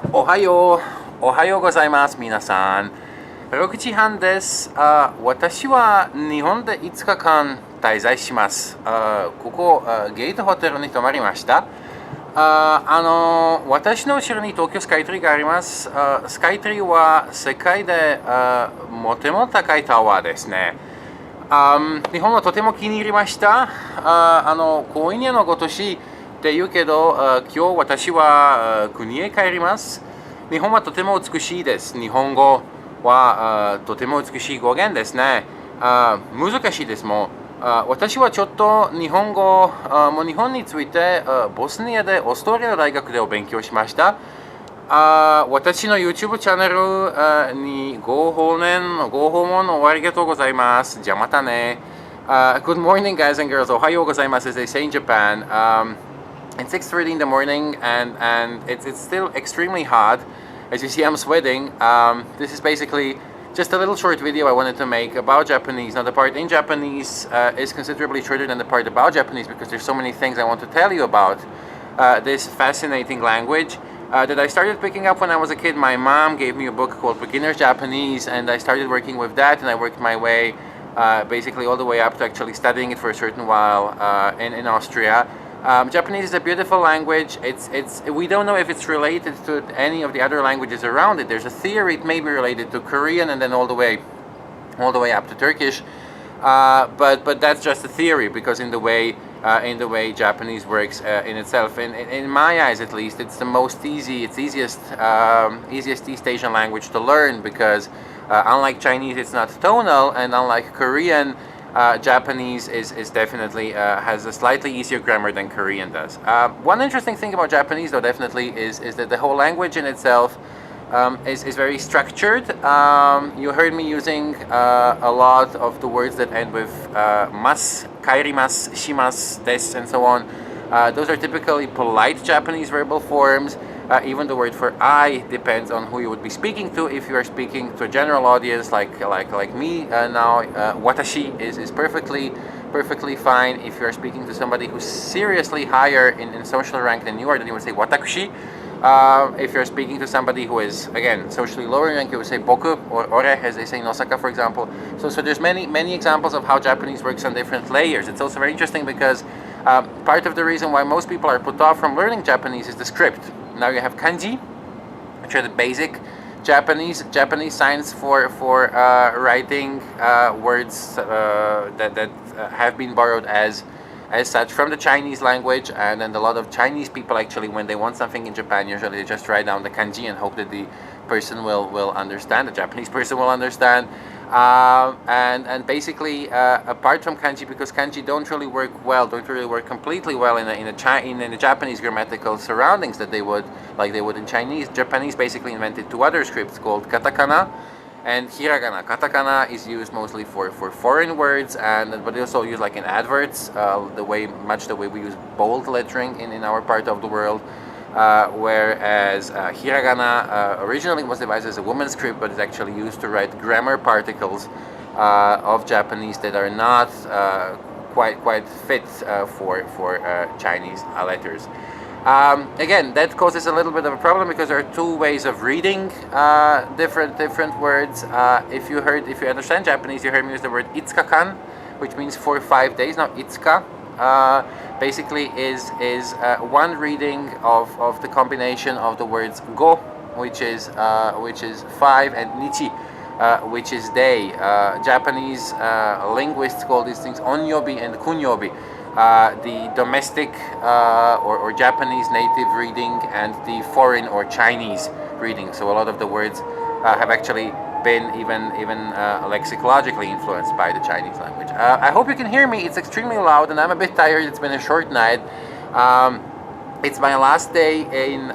おはよう。おはようございます。皆さん。6時半です。私は日本で5日間滞在します。ここゲートホテルに泊まりました。私の後ろに東京スカイツリーがあります。スカイツリーは世界で最も高いタワーですね。日本はとても気に入りました。今夜のごとしって言うけど、今日私は国へ帰ります。日本はとても美しいです。日本語はとても美しい語源ですね。難しいですもん。私はちょっと日本語、もう日本についてボスニアでオーストラリアの大学でお勉強しました。私の YouTube チャンネルにご訪問ありがとうございます。じゃあまたね。Good morning, guys and girls. おはようございます, as they say in Japan. It's 6:30 in the morning, and it's still extremely hot. As you see, I'm sweating. This is basically just a little short video I wanted to make about Japanese. Now, the part in Japanese is considerably shorter than the part about Japanese because there's so many things I want to tell you about this fascinating language that I started picking up when I was a kid. My mom gave me a book called Beginner's Japanese, and I started working with that, and I worked my way basically all the way up to actually studying it for a certain while in Austria. Japanese is a beautiful language. We don't know if it's related to any of the other languages around it. There's a theory it may be related to Korean and then all the way up to Turkish. But that's just a theory because in the way Japanese works in itself, in my eyes at least, it's the easiest East Asian language to learn because unlike Chinese, it's not tonal, and unlike Korean, Japanese is definitely has a slightly easier grammar than Korean does. One interesting thing about Japanese, though, definitely is that the whole language in itself is very structured. You heard me using a lot of the words that end with mas, kairimas, shimas, des, and so on. Those are typically polite Japanese verbal forms. Even the word for I depends on who you would be speaking to. If you are speaking to a general audience like me now, watashi is perfectly fine. If you are speaking to somebody who's seriously higher in social rank than you are, then you would say watakushi. If you're speaking to somebody who is, again, socially lower rank, you would say boku or ore, as they say in Osaka, for example. So there's many examples of how Japanese works on different layers. It's also very interesting because part of the reason why most people are put off from learning Japanese is the script. Now you have kanji, which are the basic Japanese signs for writing words that have been borrowed as such from the Chinese language, and then a lot of Chinese people actually, when they want something in Japan, usually they just write down the kanji and hope that the person will understand, the Japanese person will understand. And basically, apart from kanji, because kanji don't really work completely well in the Japanese grammatical surroundings that they would in Chinese. Japanese basically invented two other scripts called katakana and hiragana. Katakana is used mostly for foreign words, but they also use like in adverts, the way we use bold lettering in our part of the world. Whereas hiragana originally was devised as a woman's script, but is actually used to write grammar particles of Japanese that are not quite fit for Chinese letters. Again, that causes a little bit of a problem because there are two ways of reading different words. If you understand Japanese, you heard me use the word itsukakan, which means for 5 days. Now itsuka basically is one reading of the combination of the words go, which is 5, and nichi, which is day. Japanese linguists call these things onyobi and kunyobi. The domestic or Japanese native reading and the foreign or Chinese reading. So a lot of the words have actually been even lexicologically influenced by the Chinese language. I hope you can hear me. It's extremely loud and I'm a bit tired. It's been a short night. It's my last day in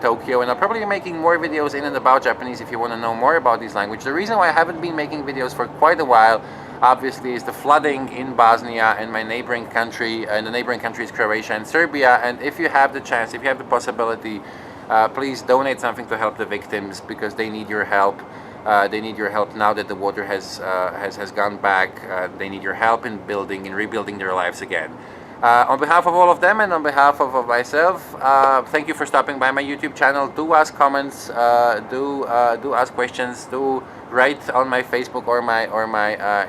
Tokyo, and I'll probably be making more videos in and about Japanese if you want to know more about this language. The reason why I haven't been making videos for quite a while, obviously, is the flooding in Bosnia and my neighboring country, and the neighboring countries Croatia and Serbia. And if you have the chance, if you have the possibility, please donate something to help the victims because they need your help. They need your help now that the water has gone back. They need your help in rebuilding their lives again. On behalf of all of them and on behalf of myself, thank you for stopping by my YouTube channel. Do ask comments, do ask questions, do write on my Facebook or my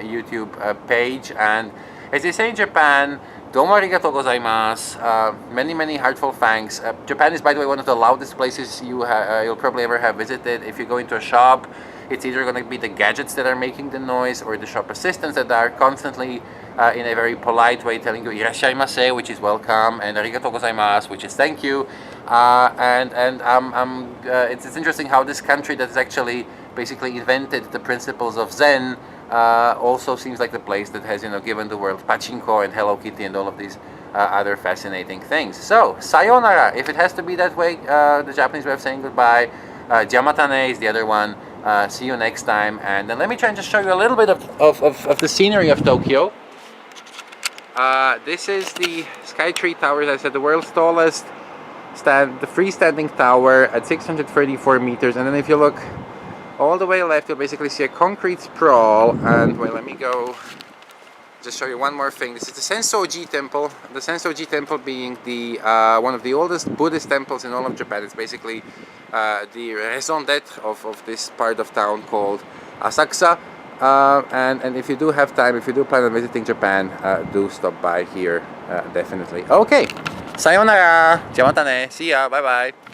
YouTube page. And as they say in Japan, domo arigatou gozaimasu. Many heartful thanks. Japan is, by the way, one of the loudest places you'll probably ever have visited. If you go into a shop, it's either going to be the gadgets that are making the noise or the shop assistants that are constantly in a very polite way telling you irashaimase, which is welcome, and arigatou gozaimasu, which is thank you. It's interesting how this country that has actually basically invented the principles of Zen also seems like the place that has, given the world pachinko and Hello Kitty and all of these other fascinating things. So, sayonara, if it has to be that way, the Japanese way of saying goodbye. Jamatane is the other one. See you next time. And then let me try and just show you a little bit of the scenery of Tokyo. This is the Skytree Tower, as I said, the world's tallest the freestanding tower at 634 meters. And then if you look all the way left, you'll basically see a concrete sprawl. And wait, let me go just show you one more thing. This is the Sensoji Temple. The Sensoji Temple being the one of the oldest Buddhist temples in all of Japan. It's basically the raison d'etre of this part of town called Asakusa. And if you do have time, if you do plan on visiting Japan, do stop by here, definitely. Okay, sayonara, jamatane, see ya, bye bye.